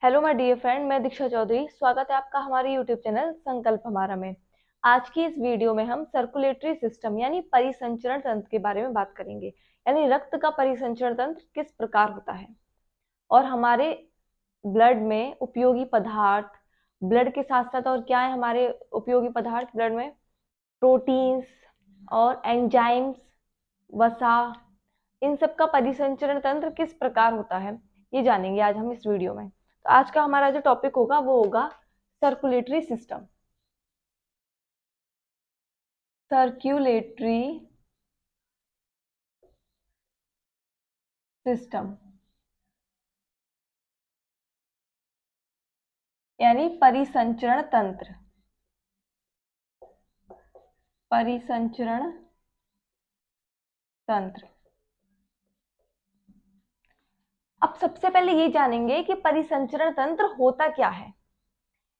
Hello my dear friend, मैं दीक्षा चौधरी। स्वागत है आपका हमारे यूट्यूब चैनल संकल्प हमारा में। आज की इस वीडियो में हम सर्कुलेटरी सिस्टम यानी परिसंचरण तंत्र के बारे में बात करेंगे। यानी रक्त का परिसंचरण तंत्र किस प्रकार होता है और हमारे ब्लड में उपयोगी पदार्थ, ब्लड के साथ साथ और क्या है हमारे उपयोगी पदार्थ ब्लड में, प्रोटीन्स और एंजाइम्स, वसा, इन सब का परिसंचरण तंत्र किस प्रकार होता है, ये जानेंगे आज हम इस वीडियो में। तो आज का हमारा जो टॉपिक होगा वो होगा सर्कुलेटरी सिस्टम। सर्कुलेटरी सिस्टम यानी परिसंचरण तंत्र। परिसंचरण तंत्र। अब सबसे पहले ये जानेंगे कि परिसंचरण तंत्र होता क्या है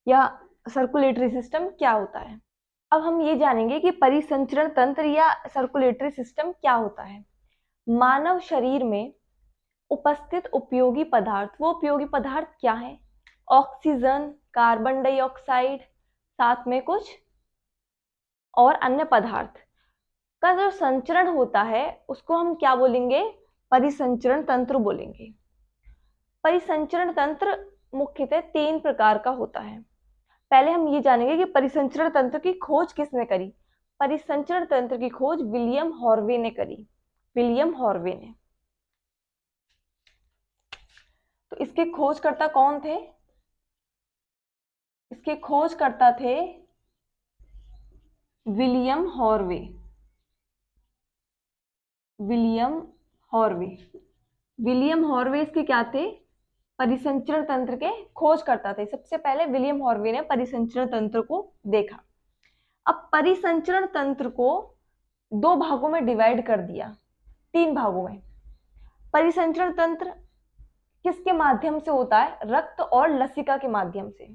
या सर्कुलेटरी सिस्टम क्या होता है। अब हम ये जानेंगे कि परिसंचरण तंत्र या सर्कुलेटरी सिस्टम क्या होता है। मानव शरीर में उपस्थित उपयोगी पदार्थ, वो उपयोगी पदार्थ क्या है? ऑक्सीजन, कार्बन डाइऑक्साइड, साथ में कुछ और अन्य पदार्थ का जो संचरण होता है उसको हम क्या बोलेंगे? परिसंचरण तंत्र बोलेंगे। परिसंचरण तंत्र मुख्यतः 3 प्रकार का होता है। पहले हम ये जानेंगे कि परिसंचरण तंत्र की खोज किसने करी। परिसंचरण तंत्र की खोज विलियम हॉर्वे ने करी। विलियम हॉर्वे ने। तो इसके खोजकर्ता कौन थे? इसके खोजकर्ता थे William Harvey. William Harvey. William Harvey इसके क्या थे? परिसंचरण तंत्र के खोजकर्ता थे। सबसे पहले विलियम हॉर्वे ने परिसंचरण तंत्र को देखा। अब परिसंचरण तंत्र को 2 भागों में डिवाइड कर दिया, 3 भागों में। परिसंचरण तंत्र किसके माध्यम से होता है? रक्त और लसिका के माध्यम से।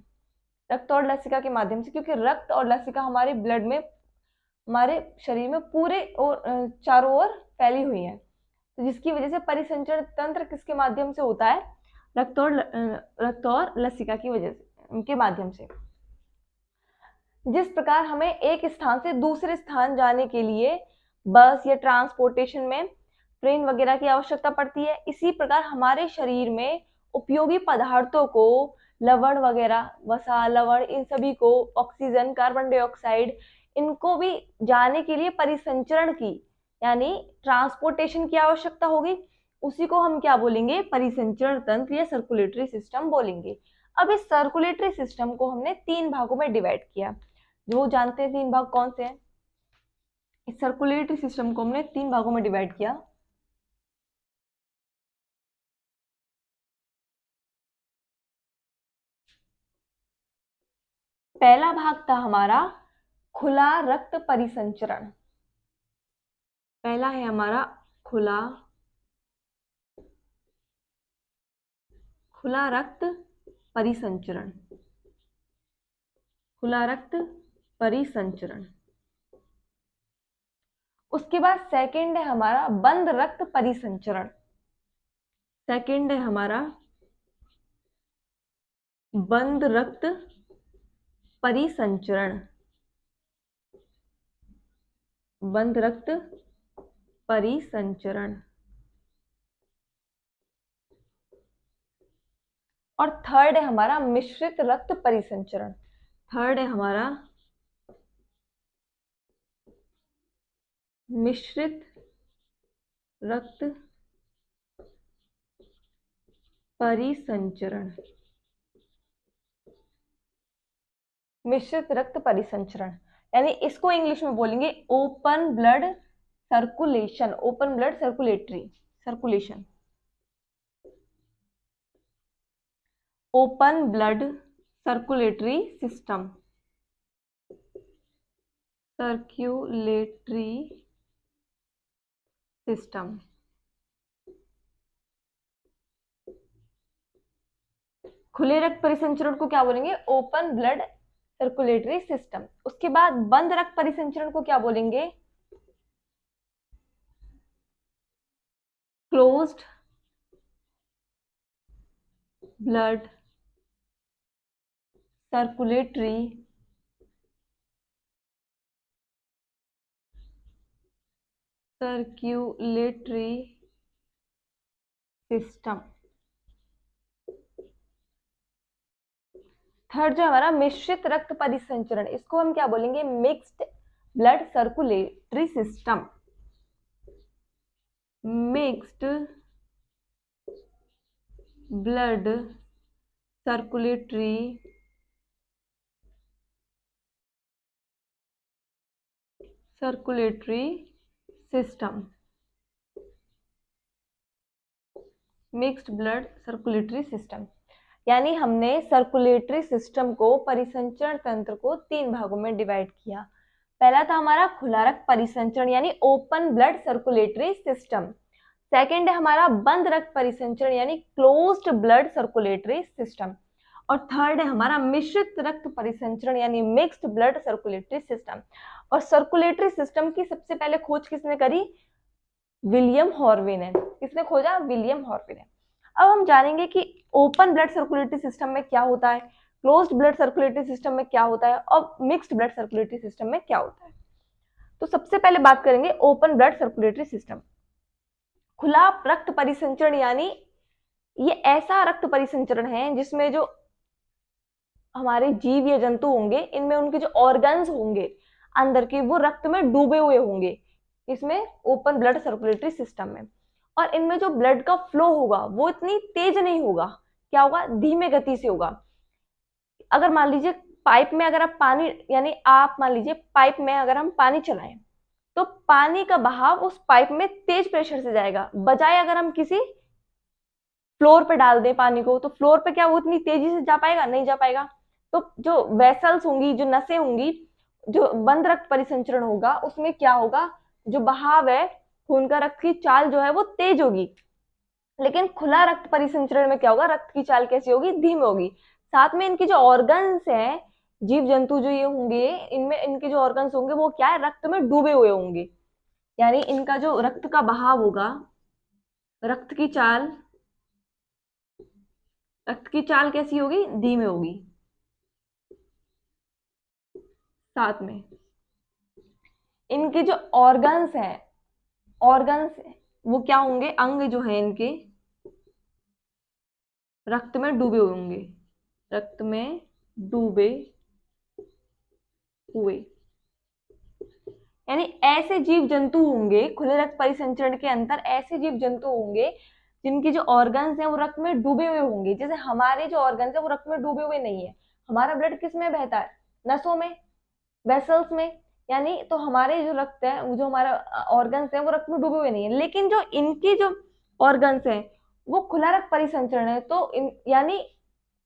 रक्त और लसिका के माध्यम से, क्योंकि रक्त और लसिका हमारे ब्लड में, हमारे शरीर में पूरे और चारों ओर फैली हुई है। तो जिसकी वजह से परिसंचरण तंत्र किसके माध्यम से होता है? रक्त और लसिका की वजह से, उनके माध्यम से। जिस प्रकार हमें एक स्थान से दूसरे स्थान जाने के लिए बस या ट्रांसपोर्टेशन में ट्रेन वगैरह की आवश्यकता पड़ती है, इसी प्रकार हमारे शरीर में उपयोगी पदार्थों को, लवण वगैरह, वसा, लवण, इन सभी को, ऑक्सीजन, कार्बन डाइऑक्साइड, इनको भी जाने के लिए परिसंचरण की यानी ट्रांसपोर्टेशन की आवश्यकता होगी। उसी को हम क्या बोलेंगे? परिसंचरण तंत्र या सर्कुलेटरी सिस्टम बोलेंगे। अब इस सर्कुलेटरी सिस्टम को हमने 3 भागों में डिवाइड किया। जो जानते हैं 3 भाग कौन से हैं? इस सर्कुलेटरी सिस्टम को हमने 3 भागों में डिवाइड किया। पहला भाग था हमारा खुला रक्त परिसंचरण। पहला है हमारा खुला खुला रक्त परिसंचरण। खुला रक्त परिसंचरण। उसके बाद सेकंड है हमारा बंद रक्त परिसंचरण। सेकंड है हमारा बंद रक्त परिसंचरण। बंद रक्त परिसंचरण। और थर्ड है हमारा मिश्रित रक्त परिसंचरण। थर्ड है हमारा मिश्रित रक्त परिसंचरण। मिश्रित रक्त परिसंचरण यानी इसको इंग्लिश में बोलेंगे open blood circulation. Open blood circulatory circulation. Open blood circulatory system. Circulatory system. खुले रक्त परिसंचरण को क्या बोलेंगे? Open blood circulatory system. उसके बाद बंद रक्त परिसंचरण को क्या बोलेंगे? Closed blood circulatory system. Third जो हमारा मिश्रित रक्त परिसंचरण, इसको हम क्या बोलेंगे, mixed blood circulatory system. Mixed blood circulatory system. Mixed blood circulatory system, यानी हमने सर्कुलेटरी सिस्टम को, परिसंचरण तंत्र को 3 भागों में डिवाइड किया। पहला था हमारा खुला रक्त परिसंचरण यानी open blood circulatory system. Second है हमारा बंद रक्त परिसंचरण यानी क्लोज्ड ब्लड सर्कुलेटरी सिस्टम। और थर्ड है हमारा मिश्रित रक्त परिसंचरण यानी मिक्स्ड ब्लड सर्कुलेटरी सिस्टम। और सर्कुलेटरी सिस्टम की सबसे पहले खोज किसने करी, विलियम हॉर्वे ने। किसने खोजा, विलियम हॉर्वे ने। अब हम जानेंगे कि ओपन ब्लड सर्कुलेटरी सिस्टम में क्या होता है, क्लोज्ड ब्लड सर्कुलेटरी सिस्टम में क्या होता है और मिक्स्ड ब्लड सर्कुलेटरी सिस्टम में क्या होता है। तो सबसे पहले बात करेंगे ओपन ब्लड सर्कुलेटरी सिस्टम। खुला रक्त परिसंचरण यानी ये ऐसा रक्त परिसंचरण है जिसमें जो हमारे जीव या जंतु होंगे, इनमें उनके जो ऑर्गन्स होंगे अंदर के, वो रक्त में डूबे हुए होंगे, इसमें ओपन ब्लड सर्कुलेटरी सिस्टम में। और इनमें जो ब्लड का फ्लो होगा वो इतनी तेज नहीं होगा, क्या होगा, धीमे गति से होगा। अगर मान लीजिए पाइप में अगर आप पानी, यानी आप मान लीजिए पाइप में अगर हम पानी चलाएं तो पानी का बहाव उस पाइप में तेज प्रेशर से जाएगा, बजाय अगर हम किसी फ्लोर पे डाल दें पानी को, तो फ्लोर पे क्या वो इतनी तेजी से जा पाएगा, नहीं जा पाएगा। तो जो वेसल्स होंगी, जो नसें होंगी, जो बंद रक्त परिसंचरण होगा, उसमें क्या होगा, जो बहाव है खून का, रक्त की चाल जो है वो तेज होगी। लेकिन खुला रक्त परिसंचरण में क्या होगा, रक्त की चाल कैसी होगी, धीमी होगी। साथ में इनके जो ऑर्गन्स हैं, जीव जंतु जो ये होंगे, इनमें इनके जो ऑर्गन्स होंगे वो क्या है, रक्त में डूबे हुए होंगे। यानी इनका जो रक्त का बहाव होगा, रक्त की चाल कैसी होगी, धीमी होगी। साथ में इनके जो ऑर्गन्स हैं, वो क्या होंगे, अंग जो है इनके रक्त में डूबे हुए होंगे, रक्त में डूबे हुए। यानी ऐसे जीव जंतु होंगे, खुले रक्त परिसंचरण के अंतर ऐसे जीव जंतु होंगे जिनके जो ऑर्गन्स हैं वो रक्त में डूबे हुए होंगे। जैसे हमारे जो ऑर्गन्स है वो रक्त में डूबे हुए नहीं है, हमारा ब्लड किस में बहता है, नसों में, वेसल्स में। यानी तो हमारे जो रक्त है, जो हमारा ऑर्गन्स है वो रक्त में डूबे हुए नहीं है। लेकिन जो इनके जो ऑर्गन्स है वो खुला रक्त परिसंचरण है, तो यानी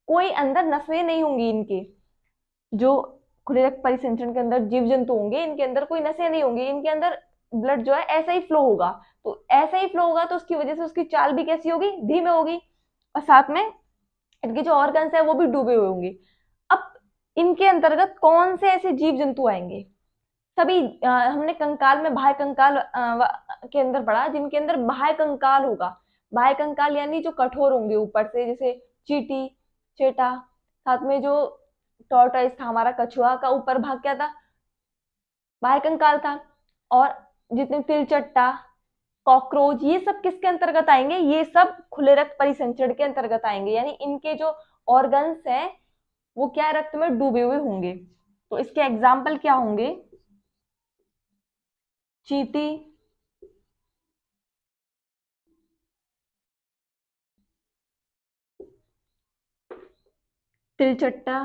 कोई अंदर नसें नहीं होंगी इनके, जो खुले रक्त परिसंचरण के अंदर जीव जंतु होंगे इनके अंदर कोई नसें नहीं होंगी, इनके अंदर ब्लड जो है ऐसा ही फ्लो होगा। तो ऐसा ही फ्लो होगा तो उसकी वजह से उसकी चाल भी कैसी होगी, धीमे होगी। और साथ में इनके जो ऑर्गन्स है वो भी डूबे हुए होंगे। अब इनके अंतर्गत कौन से ऐसे जीव जंतु आएंगे, सभी हमने कंकाल में बाह्य कंकाल के अंदर पढ़ा, जिनके अंदर बाह्य कंकाल होगा। बाह्य कंकाल यानी जो कठोर होंगे ऊपर से, जैसे चींटी, चेटा। साथ में जो टॉर्टोइस था हमारा कछुआ, का ऊपर भाग क्या था, बाह्य कंकाल था। और जितने तिलचट्टा, कॉकरोच, ये सब किसके अंतर्गत आएंगे, ये सब खुले रक्त परिसंचरण के अंतर्गत आएंगे। यानी इनके जो ऑर्गन्स हैं वो क्या रक्त में डूबे हुए होंगे। तो इसके एग्जाम्पल क्या होंगे, चींटी, तिलचट्टा,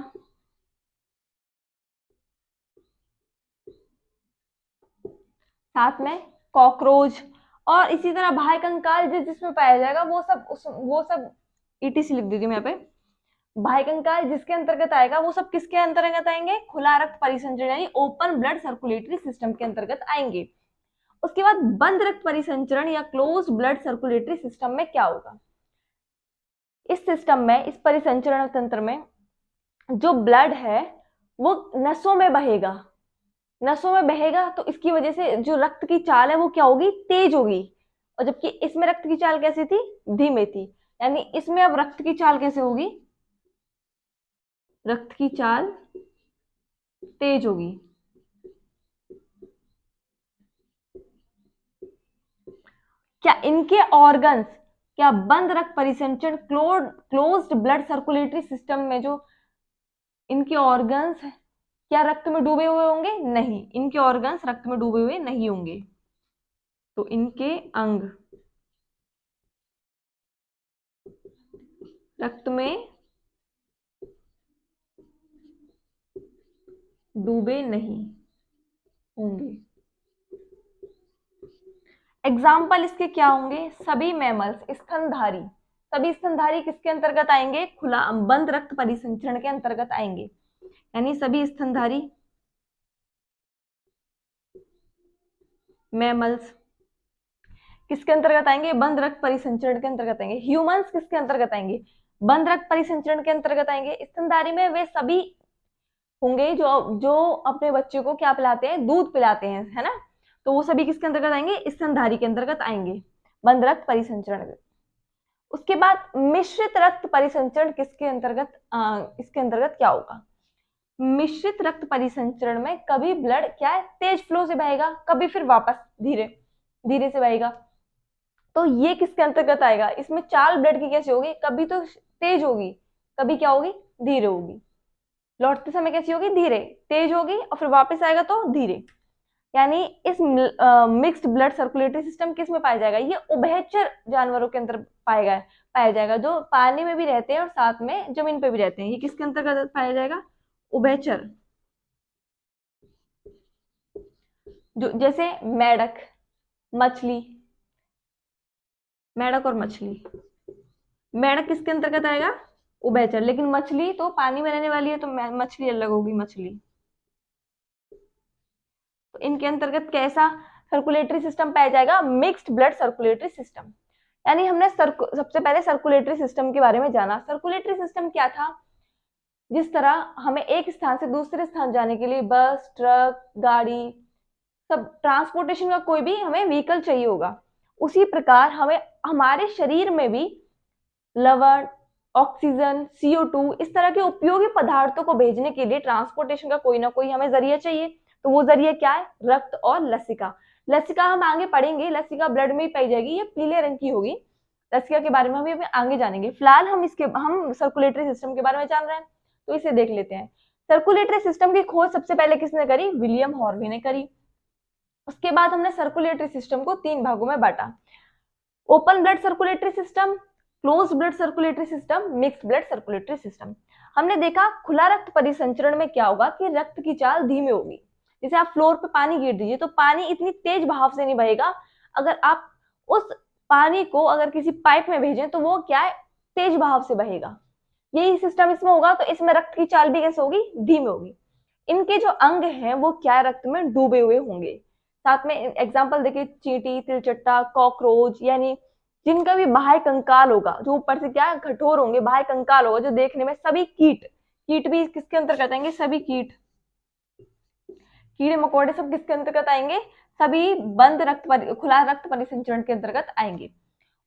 साथ में कॉकरोच। और इसी तरह बाह्य कंकाल जिसमें पाया जाएगा वो सब ईटीसी लिख दीजिए यहाँ पे। बाह्य कंकाल जिसके अंतर्गत आएगा वो सब किसके अंतर्गत आएंगे, खुला रक्त परिसंचरण यानी ओपन ब्लड सर्कुलेटरी सिस्टम के अंतर्गत आएंगे। उसके बाद बंद रक्त परिसंचरण या क्लोज ब्लड सर्कुलेटरी सिस्टम में क्या होगा, इस सिस्टम में, इस परिसंचरण तंत्र में जो ब्लड है वो नसों में बहेगा, तो इसकी वजह से जो रक्त की चाल है वो क्या होगी, तेज होगी। और जबकि इसमें रक्त की चाल कैसी थी, धीमी थी। यानी इसमें अब रक्त की चाल कैसे होगी, रक्त की चाल तेज होगी। क्या इनके ऑर्गन्स, क्या बंद रक्त परिसंचरण क्लोज्ड ब्लड सर्कुलेटरी सिस्टम में जो इनके ऑर्गन्स क्या रक्त में डूबे हुए होंगे? नहीं, इनके ऑर्गन्स रक्त में डूबे हुए नहीं होंगे। तो इनके अंग रक्त में डूबे नहीं होंगे। एग्जाम्पल इसके क्या होंगे? सभी मैमल्स, स्तनधारी। सभी स्तनधारी किसके अंतर्गत आएंगे? खुला बंद रक्त परिसंचरण के अंतर्गत आएंगे। यानी सभी स्तनधारी मैमल्स किसके अंतर्गत आएंगे? बंद रक्त परिसंचरण के अंतर्गत आएंगे। ह्यूमंस किसके अंतर्गत आएंगे? बंद रक्त परिसंचरण के अंतर्गत आएंगे। स्तनधारी में वे सभी होंगे जो जो अपने बच्चे को क्या पिलाते हैं? दूध पिलाते हैं, है ना? तो वो सभी किसके अंतर्गत आएंगे? स्तनधारी के अंतर्गत आएंगे, बंद रक्त परिसंचरण। उसके बाद मिश्रित रक्त परिसंचरण किसके अंतर्गत इसके अंतर्गत क्या होगा? मिश्रित रक्त परिसंचरण में कभी ब्लड क्या है? तेज फ्लो से बहेगा, कभी फिर वापस धीरे धीरे से बहेगा। तो ये किसके अंतर्गत आएगा? इसमें चाल ब्लड की कैसे होगी? कभी तो तेज होगी, कभी क्या होगी? धीरे होगी। लौटते समय कैसी होगी? धीरे, तेज होगी और फिर वापस आएगा तो धीरे। यानी इस मिक्स्ड ब्लड सर्कुलेटरी सिस्टम किस में पाया जाएगा? ये उभयचर जानवरों के अंदर पाया जाएगा, जो पानी में भी रहते हैं और साथ में जमीन पे भी रहते हैं। ये किसके अंतर्गत पाया जाएगा? उभयचर। जो जैसे मेढक, मछली, मेढक और मछली। मेढक किसके अंतर्गत आएगा? उभयचर। लेकिन मछली तो पानी में रहने वाली है, तो मछली अलग होगी, मछली। तो इनके अंतर्गत कैसा सर्कुलेटरी सिस्टम पाया जाएगा? Mixed blood circulatory system. यानी हमने सबसे पहले सर्कुलेटरी सिस्टम के बारे में जाना। सर्कुलेटरी सिस्टम क्या था? जिस तरह हमें एक स्थान से दूसरे स्थान जाने के लिए बस, ट्रक, गाड़ी, सब ट्रांसपोर्टेशन का कोई भी हमें व्हीकल चाहिए होगा, उसी प्रकार हमें हमारे शरीर में भी लवण, ऑक्सीजन, CO2 इस तरह के उपयोगी पदार्थों को भेजने के लिए ट्रांसपोर्टेशन का कोई ना कोई हमें जरिया चाहिए। तो वो जरिया क्या है? रक्त और लसिका। लसिका हम आगे पढ़ेंगे, लसिका ब्लड में ही पाई जाएगी, ये पीले रंग की होगी। लसिका के बारे में हम आगे जानेंगे। फिलहाल हम सर्कुलेटरी सिस्टम के बारे में जान रहे हैं, तो इसे देख लेते हैं। सर्कुलेटरी सिस्टम की खोज सबसे पहले किसने करी? विलियम हॉर्वे ने करी। उसके बाद हमने सर्कुलेटरी सिस्टम को 3 भागों में बांटा: open blood circulatory system, close blood circulatory system, mixed blood circulatory system. हमने देखा खुला रक्त परिसंचरण में क्या होगा कि रक्त की चाल धीमी होगी। जैसे आप फ्लोर पे पानी गिर दीजिए तो पानी इतनी तेज बहाव से नहीं बहेगा। अगर आप उस पानी को अगर किसी पाइप में भेजें तो वो क्या है? तेज बहाव से बहेगा। यही सिस्टम इसमें होगा, तो इसमें रक्त की चाल भी कैसे होगी? धीमी होगी। इनके जो अंग हैं वो क्या रक्त में डूबे हुए होंगे। साथ में एग्जांपल देखिए, चींटी, तिलचट्टा, कॉकरोच, यानी जिनका भी बाह्य कंकाल होगा, जो ऊपर से क्या कठोर होंगे, बाह्य कंकाल होगा जो देखने में, सभी कीट, कीट भी किसके अंतर्गत आएंगे? सभी कीट, कीड़े मकोड़े सब किसके अंतर्गत आएंगे? सभी बंद खुला रक्त परिसंचरण के अंतर्गत आएंगे।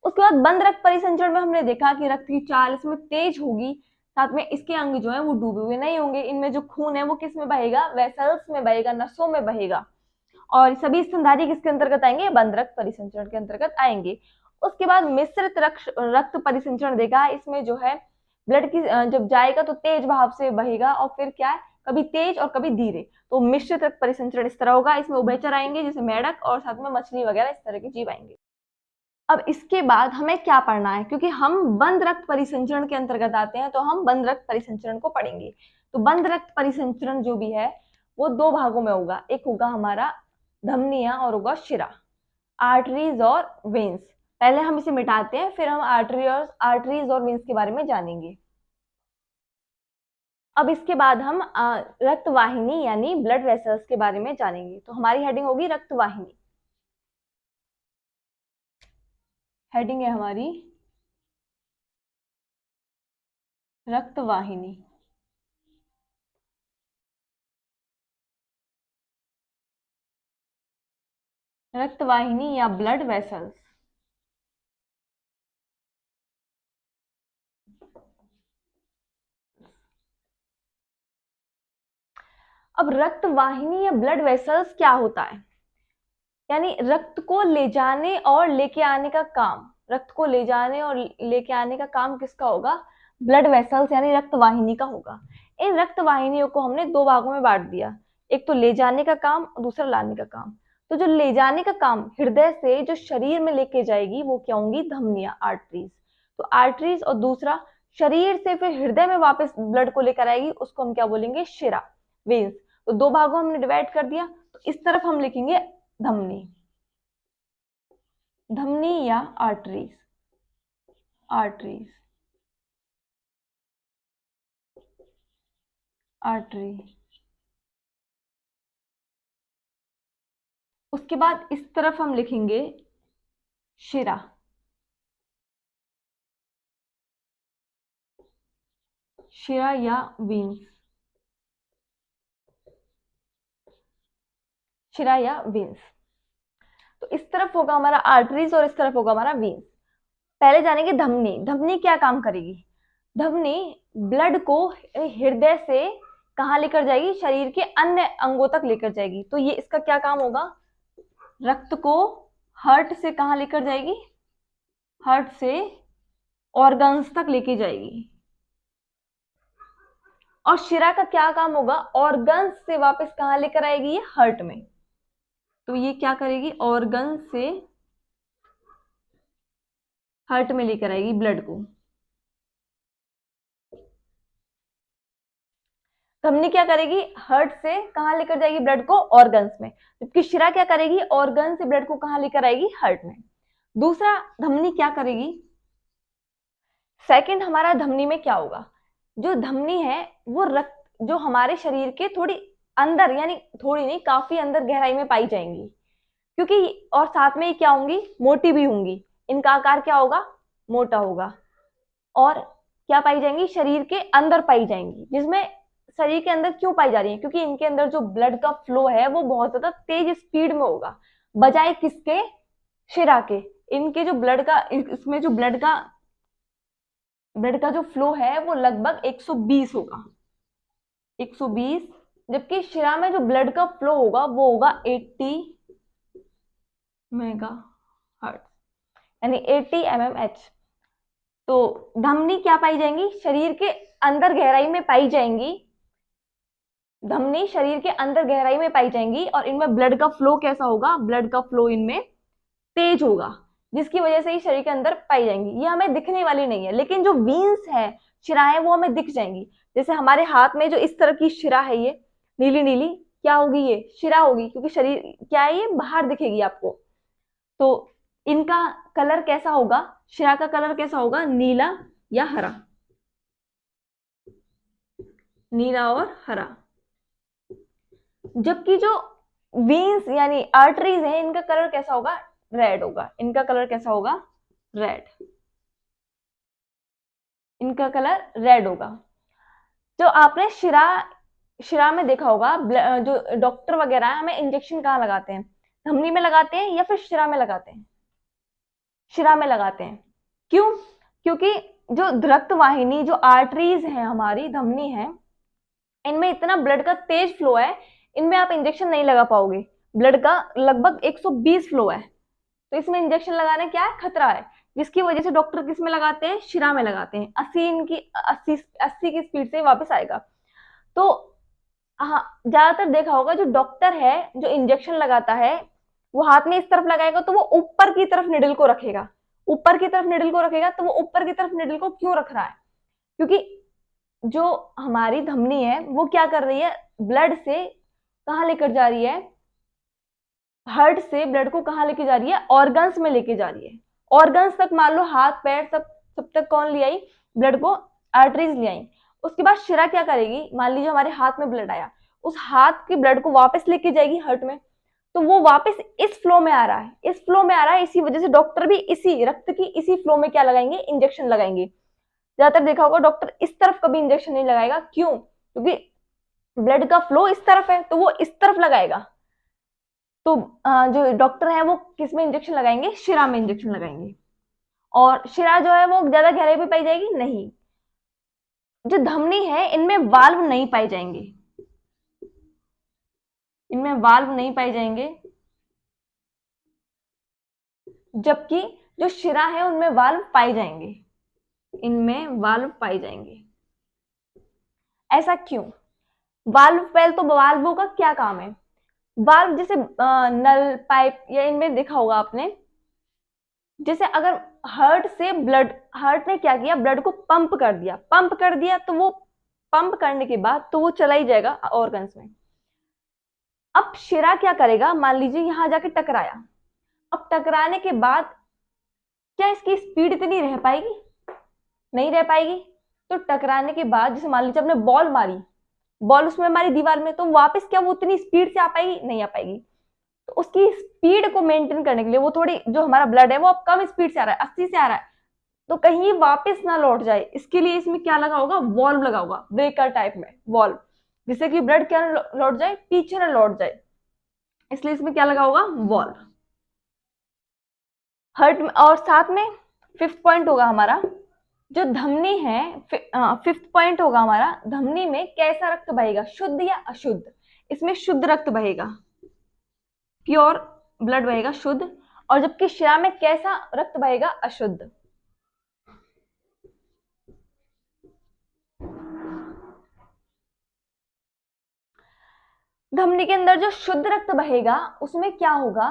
उसके बाद बंद रक्त परिसंचरण में हमने देखा कि रक्त की चाल इसमें तेज होगी, साथ में इसके अंग जो है वो डूबे हुए नहीं होंगे। इनमें जो खून है वो किस में बहेगा? वेसल्स में बहेगा, नसों में बहेगा। और सभी स्तनधारी किसके अंतर्गत आएंगे? बंद रक्त परिसंचरण के अंतर्गत आएंगे। उसके बाद मिश्रित रक्त परिसंचरण देखा, इसमें जो है ब्लड की जब जाएगा तो तेज बहाव से बहेगा और फिर क्या है? कभी तेज और कभी धीरे। तो मिश्रित रक्त परिसंचरण इस तरह होगा। इसमें उभयचर आएंगे जैसे मेढक और साथ में मछली वगैरह, इस तरह के जीव आएंगे। अब इसके बाद हमें क्या पढ़ना है? क्योंकि हम बंद रक्त परिसंचरण के अंतर्गत आते हैं तो हम बंद रक्त परिसंचरण को पढ़ेंगे। तो बंद रक्त परिसंचरण जो भी है वो 2 भागों में होगा। एक होगा हमारा धमनियां और होगा शिरा, आर्टरीज और वेन्स। पहले हम इसे मिटाते हैं, फिर हम आर्टरीज और वेन्स के बारे में जानेंगे। अब इसके बाद हम रक्तवाहिनी यानी ब्लड वेसल्स के बारे में जानेंगे। तो हमारी हेडिंग होगी रक्तवाहिनी। हेडिंग है हमारी रक्तवाहिनी। रक्तवाहिनी या ब्लड वेसल्स। अब रक्त वाहिनी या ब्लड वेसल्स क्या होता है? यानी रक्त को ले जाने और लेके आने का काम, रक्त को ले जाने और लेके आने का काम किसका होगा? ब्लड वेसल्स यानी रक्त वाहिनी का होगा। इन रक्त वाहिनियों को हमने दो भागों में बांट दिया, एक तो ले जाने का काम और दूसरा लाने का काम। तो जो ले जाने का काम हृदय से जो शरीर में लेके जाएगी वो क्या होंगी? धमनियां, आर्टरीज। तो आर्टरीज, और दूसरा शरीर से फिर हृदय में वापस ब्लड को लेकर आएगी, उसको हम क्या बोलेंगे? शिरा, वेन्स। तो दो भागों में हमने डिवाइड कर दिया। तो इस तरफ हम लिखेंगे धमनी, धमनी या आर्टरीज, आर्टरीज, आर्टरी। उसके बाद इस तरफ हम लिखेंगे शिरा, शिरा या वीन्स, शिरा या वीन्स। तो इस तरफ होगा हमारा आर्टरीज और इस तरफ होगा हमारा वीन्स। पहले जानेंगे धमनी। धमनी क्या काम करेगी? धमनी ब्लड को हृदय से कहाँ लेकर जाएगी? शरीर के अन्य अंगों तक लेकर जाएगी। तो ये इसका क्या काम होगा? रक्त को हार्ट से कहाँ लेकर जाएगी? हार्ट से ऑर्गन्स तक लेके जाएगी। और शिरा का क्या काम होगा? ऑर्गन्स से वापस कहाँ लेकर आएगी? ये हार्ट में। तो ये क्या करेगी? ऑर्गन से हार्ट में लेकर आएगी ब्लड को। धमनी क्या करेगी? हार्ट से कहाँ लेकर जाएगी ब्लड को? ऑर्गन्स में। जबकि शिरा क्या करेगी? ऑर्गन से ब्लड को कहाँ लेकर आएगी? हार्ट में। दूसरा, धमनी क्या करेगी? सेकंड, हमारा धमनी में क्या होगा? जो धमनी है वो रक्त जो हमारे शरीर के थोड़ी अंदर, यानी थोड़ी नहीं, काफी अंदर गहराई में पाई जाएंगी, क्योंकि और साथ में ये क्या होंगी? मोटी भी होंगी। इनका आकार क्या होगा? मोटा होगा। और क्या पाई जाएंगी? शरीर के अंदर पाई जाएंगी। जिसमें शरीर के अंदर क्यों पाई जा रही है? क्योंकि इनके अंदर जो ब्लड का फ्लो है वो बहुत ज्यादा तेज स्पीड में होगा, बजाय किसके? शिरा के। इनके जो ब्लड का, इसमें जो ब्लड का जो फ्लो है वो लगभग 120 होगा, 120। जबकि शिरा में जो ब्लड का फ्लो होगा वो होगा 80 मेगा हर्ट्ज, यानी 80 mmH। तो धमनी क्या पाई जाएंगी? शरीर के अंदर गहराई में पाई जाएंगी। धमनी शरीर के अंदर गहराई में पाई जाएंगी और इनमें ब्लड का फ्लो कैसा होगा? ब्लड का फ्लो इनमें तेज होगा, जिसकी वजह से ही शरीर के अंदर पाई जाएंगी। ये हमें दिखने वाली नहीं है, लेकिन जो वीन्स है, शिराएं, वो हमें दिख जाएंगी। जैसे हमारे हाथ में जो इस तरह की शिरा है, ये नीली नीली, क्या होगी? ये शिरा होगी, क्योंकि शरीर क्या है, ये बाहर दिखेगी आपको। तो इनका कलर कैसा होगा? शिरा का कलर कैसा होगा? नीला या हरा, नीला और हरा। जबकि जो वीन्स यानी आर्टरीज है, इनका कलर कैसा होगा? रेड होगा। इनका कलर कैसा होगा? रेड। इनका कलर रेड होगा। जो आपने शिरा में देखा होगा, जो डॉक्टर वगैरह है, हमें इंजेक्शन कहाँ लगाते हैं? धमनी में लगाते हैं या फिर शिरा में लगाते हैं? शिरा में लगाते हैं। क्यों? क्योंकि जो रक्त वाहिनी, जो आर्टरीज है, हमारी धमनी है, इनमें इतना ब्लड का तेज फ्लो है, इनमें आप इंजेक्शन नहीं लगा पाओगे। ब्लड का लगभग 120 फ्लो है, तो इसमें इंजेक्शन लगाने क्या है? खतरा है। जिसकी वजह से डॉक्टर किस में लगाते हैं? शिरा में लगाते हैं। 80 की स्पीड से वापस आएगा। तो हाँ, ज्यादातर देखा होगा जो डॉक्टर है, जो इंजेक्शन लगाता है, वो हाथ में इस तरफ लगाएगा तो वो ऊपर की तरफ निडल को रखेगा। ऊपर की तरफ निडल को रखेगा, तो वो ऊपर की तरफ निडल को क्यों रख रहा है? क्योंकि जो हमारी धमनी है वो क्या कर रही है? ब्लड से कहाँ लेकर जा रही है? हार्ट से ब्लड को कहाँ लेके जा रही है? ऑर्गन्स में लेके जा रही है। ऑर्गन्स तक, मान लो हाथ पैर सब तक कौन ले आई ब्लड को? आर्टरीज ले आई। उसके बाद शिरा क्या करेगी? मान लीजिए हमारे हाथ में ब्लड आया, उस हाथ के ब्लड को वापस लेके जाएगी हार्ट में। तो वो वापस इस फ्लो में आ रहा है, इस फ्लो में आ रहा है। इसी वजह से डॉक्टर भी इसी रक्त की इसी फ्लो में क्या लगाएंगे? इंजेक्शन लगाएंगे। ज्यादातर देखा होगा डॉक्टर इस तरफ कभी इंजेक्शन नहीं लगाएगा। क्यों? क्योंकि ब्लड का फ्लो इस तरफ है, तो वो इस तरफ लगाएगा। तो जो डॉक्टर है वो किस में इंजेक्शन लगाएंगे? शिरा में इंजेक्शन लगाएंगे। और शिरा जो है वो ज्यादा गहराई पे पाई जाएगी? नहीं। जो धमनी है, इनमें वाल्व नहीं पाए जाएंगे। इनमें वाल्व नहीं पाए जाएंगे, जबकि जो शिरा है उनमें वाल्व पाए जाएंगे, इनमें वाल्व पाए जाएंगे। ऐसा क्यों? वाल्व, पहले तो वाल्वों का क्या काम है? वाल्व जैसे नल, पाइप, या इनमें देखा होगा आपने, जैसे अगर हार्ट ने क्या किया, ब्लड को पंप कर दिया तो वो पंप करने के बाद तो वो चला ही जाएगा ऑर्गन्स में। अब शिरा क्या करेगा, मान लीजिए यहां जाके टकराया, अब टकराने के बाद क्या इसकी स्पीड इतनी रह पाएगी? नहीं रह पाएगी। तो टकराने के बाद जैसे मान लीजिए आपने बॉल उसमें मारी दीवार में, तो वापस क्या वो उतनी स्पीड से आ पाएगी? नहीं आ पाएगी। तो उसकी स्पीड को मेंटेन करने के लिए, वो थोड़ी, जो हमारा ब्लड है वो अब कम स्पीड से आ रहा है, 80 से आ रहा है, तो कहीं वापस ना लौट जाए, इसके लिए इसमें क्या लगा होगा? वॉल्व लगा होगा, ब्रेकर टाइप में वॉल्व, जिससे कि ब्लड क्या लौट जाए, पीछे ना लौट जाए, इसलिए इसमें क्या लगा होगा? वॉल्व। हार्ट में, और साथ में फिफ्थ पॉइंट होगा हमारा जो धमनी है, फिफ्थ पॉइंट होगा हमारा, धमनी में कैसा रक्त बहेगा, शुद्ध या अशुद्ध? इसमें शुद्ध रक्त बहेगा, प्योर ब्लड बहेगा, शुद्ध। और जबकि शिरा में कैसा रक्त बहेगा? अशुद्ध। धमनी के अंदर जो शुद्ध रक्त बहेगा उसमें क्या होगा,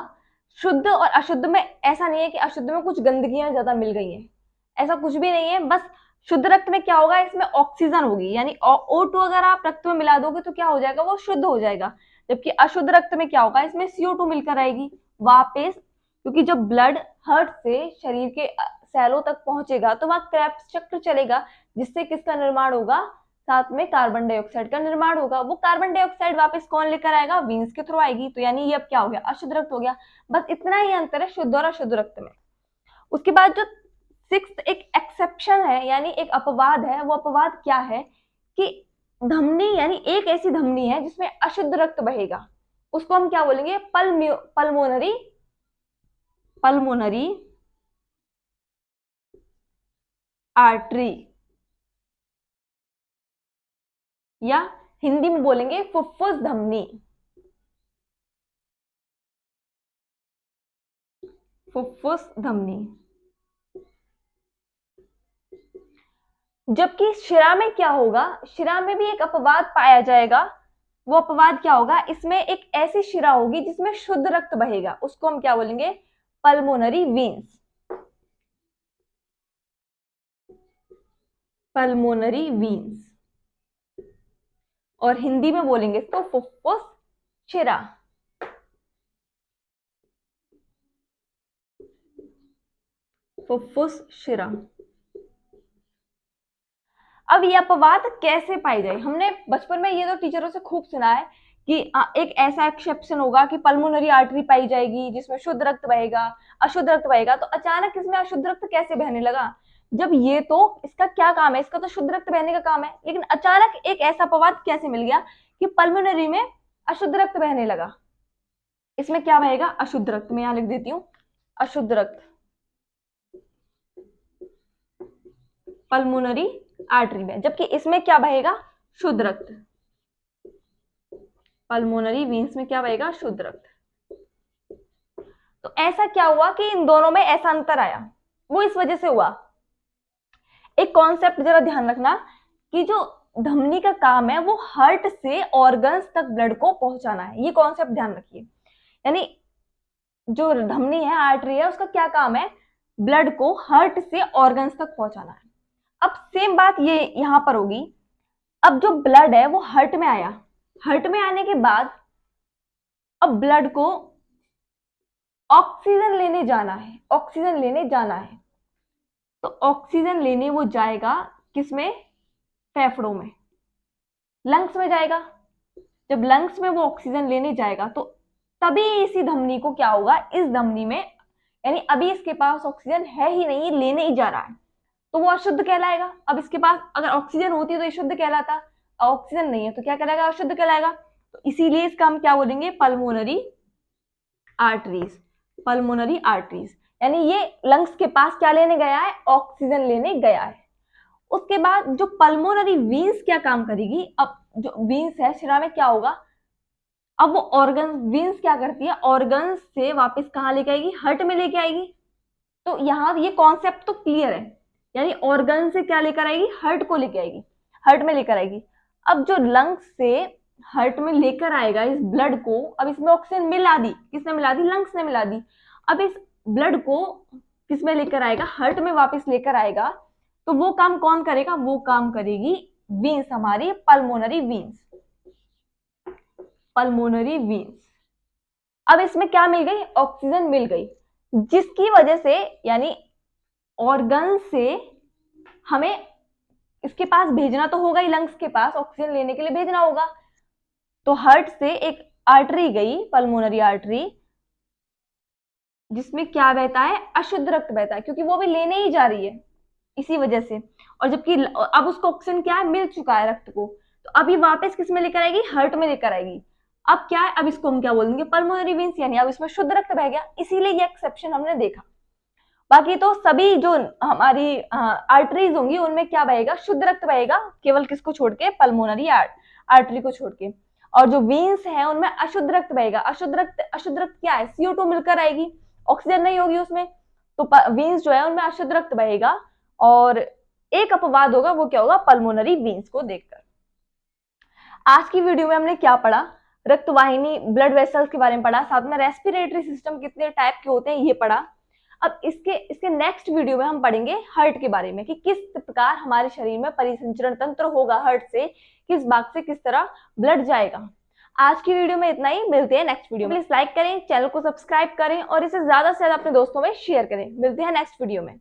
शुद्ध और अशुद्ध में ऐसा नहीं है कि अशुद्ध में कुछ गंदगियां ज्यादा मिल गई हैं, ऐसा कुछ भी नहीं है। बस शुद्ध रक्त में क्या होगा, इसमें ऑक्सीजन होगी, यानी O2 अगर आप रक्त में मिला दोगे तो क्या हो जाएगा, वो शुद्ध हो जाएगा। जबकि अशुद्ध रक्त में क्या होगा, इसमें CO2 मिलकर आएगी वापस, क्योंकि जब ब्लड हार्ट से शरीर के सेलों तक पहुंचेगा तो वहां क्रेब्स चक्र चलेगा, जिससे किसका निर्माण होगा, साथ में कार्बन डाइऑक्साइड का निर्माण होगा। वो कार्बन डाइऑक्साइड वापस कौन लेकर आएगा, वीन्स के थ्रू आएगी। तो यानी ये अब क्या हो गया, अशुद्ध रक्त हो गया। बस इतना ही अंतर है शुद्ध और अशुद्ध रक्त में। उसके बाद जो सिक्स्थ एक एक्सेप्शन है, यानी एक अपवाद है, वो अपवाद क्या है कि धमनी, यानी एक ऐसी धमनी है जिसमें अशुद्ध रक्त बहेगा, उसको हम क्या बोलेंगे, पल्मोनरी आर्टरी, या हिंदी में बोलेंगे फुफ्फुस धमनी, फुफ्फुस धमनी। जबकि शिरा में क्या होगा, शिरा में भी एक अपवाद पाया जाएगा। वो अपवाद क्या होगा, इसमें एक ऐसी शिरा होगी जिसमें शुद्ध रक्त बहेगा, उसको हम क्या बोलेंगे, पल्मोनरी वीन्स, पल्मोनरी वीन्स। और हिंदी में बोलेंगे इसको फुफ्फुस शिरा, फुफ्फुस शिरा। अब ये अपवाद कैसे पाई जाए, हमने बचपन में ये तो टीचरों से खूब सुना है कि एक ऐसा एक्सेप्शन होगा कि पल्मोनरी आर्टरी पाई जाएगी जिसमें शुद्ध रक्त बहेगा, अशुद्ध रक्त बहेगा। तो अचानक इसमें अशुद्ध रक्त कैसे बहने लगा, जब ये तो इसका क्या काम है, इसका तो शुद्ध रक्त बहने का काम है, लेकिन अचानक एक ऐसा अपवाद कैसे मिल गया कि पल्मोनरी में अशुद्ध रक्त बहने लगा। इसमें क्या बहेगा, अशुद्ध रक्त। मैं यहां लिख देती हूँ अशुद्ध रक्त, पल्मोनरी आर्टरी में, जबकि इसमें क्या बहेगा, शुद्ध रक्त। पल्मोनरी वीन्स में क्या बहेगा, शुद्ध रक्त। तो ऐसा क्या हुआ कि इन दोनों में ऐसा अंतर आया, वो इस वजह से हुआ। एक कॉन्सेप्ट जरा ध्यान रखना कि जो धमनी का काम है वो हार्ट से ऑर्गन्स तक ब्लड को पहुंचाना है, ये कॉन्सेप्ट ध्यान रखिए। यानी जो धमनी है, आर्टरी है, उसका क्या काम है, ब्लड को हार्ट से ऑर्गन्स तक पहुंचाना है। अब सेम बात ये यहां पर होगी, अब जो ब्लड है वो हार्ट में आया, हार्ट में आने के बाद अब ब्लड को ऑक्सीजन लेने जाना है, ऑक्सीजन लेने जाना है। तो ऑक्सीजन लेने वो जाएगा किसमें, फेफड़ों में, लंग्स में जाएगा। जब लंग्स में वो ऑक्सीजन लेने जाएगा तो तभी इसी धमनी को क्या होगा, इस धमनी में, यानी अभी इसके पास ऑक्सीजन है ही नहीं, लेने ही जा रहा है, तो वो अशुद्ध कहलाएगा। अब इसके पास अगर ऑक्सीजन होती है तो ये शुद्ध कहलाता, ऑक्सीजन नहीं है तो क्या कहलाएगा, अशुद्ध कहलाएगा। तो इसीलिए इसका हम क्या बोलेंगे, पल्मोनरी आर्टरीज, पल्मोनरी आर्टरीज। यानी ये लंग्स के पास क्या लेने गया है, ऑक्सीजन लेने गया है। उसके बाद जो पल्मोनरी वीन्स क्या काम करेगी, अब जो वीन्स है शिरा में क्या होगा, अब वो ऑर्गन वीन्स क्या करती है, ऑर्गन से वापस कहाँ लेके आएगी, हार्ट में लेके आएगी। तो यहाँ ये कॉन्सेप्ट तो क्लियर है, यानी ऑर्गन से क्या लेकर आएगी, हार्ट को लेके आएगी, हार्ट में लेकर आएगी। अब जो लंग्स से हार्ट में लेकर आएगा इस ब्लड को, अब इसमें ऑक्सीजन मिला दी, किसने मिला दी, लंग्स ने मिला दी। अब इस ब्लड को किसमें लेकर आएगा, हार्ट में वापस लेकर आएगा। तो वो काम कौन करेगा, वो काम करेगी वीन्स, हमारी पल्मोनरी वीन्स, पल्मोनरी वीन्स। अब इसमें क्या मिल गई, ऑक्सीजन मिल गई, जिसकी वजह से यानी ऑर्गन से हमें इसके पास भेजना तो होगा ही, लंग्स के पास ऑक्सीजन लेने के लिए भेजना होगा। तो हार्ट से एक आर्टरी गई, पल्मोनरी आर्टरी, जिसमें क्या बहता है, अशुद्ध रक्त बहता है, क्योंकि वो भी लेने ही जा रही है इसी वजह से। और जबकि अब उसको ऑक्सीजन क्या है, मिल चुका है रक्त को, तो अभी वापस किस में लेकर आएगी, हार्ट में लेकर आएगी। अब क्या है, अब इसको हम क्या बोलेंगे, पल्मोनरी वीन्स, यानी अब इसमें शुद्ध रक्त बह गया, इसीलिए ये एक्सेप्शन हमने देखा। बाकी तो सभी जो हमारी आर्टरीज होंगी उनमें क्या बहेगा, शुद्ध रक्त बहेगा, केवल किसको छोड़ के, पल्मोनरी आर्टरी को छोड़ के। और जो वीन्स हैं उनमें अशुद्ध रक्त बहेगा। अशुद्ध रक्त क्या है, CO2 मिलकर आएगी, ऑक्सीजन नहीं होगी उसमें, तो वीन्स जो है उनमें अशुद्ध रक्त बहेगा। और एक अपवाद होगा, वो क्या होगा, पल्मोनरी वीन्स को देखकर। आज की वीडियो में हमने क्या पढ़ा, रक्तवाहिनी, ब्लड वेसल्स के बारे में पढ़ा, साथ में रेस्पिरेटरी सिस्टम कितने टाइप के होते हैं ये पढ़ा। अब इसके नेक्स्ट वीडियो में हम पढ़ेंगे हार्ट के बारे में, कि किस प्रकार हमारे शरीर में परिसंचरण तंत्र होगा, हार्ट से किस भाग से किस तरह ब्लड जाएगा। आज की वीडियो में इतना ही, मिलते हैं नेक्स्ट वीडियो में। प्लीज लाइक करें, चैनल को सब्सक्राइब करें और इसे ज्यादा से ज्यादा अपने दोस्तों में शेयर करें। मिलते हैं नेक्स्ट वीडियो में।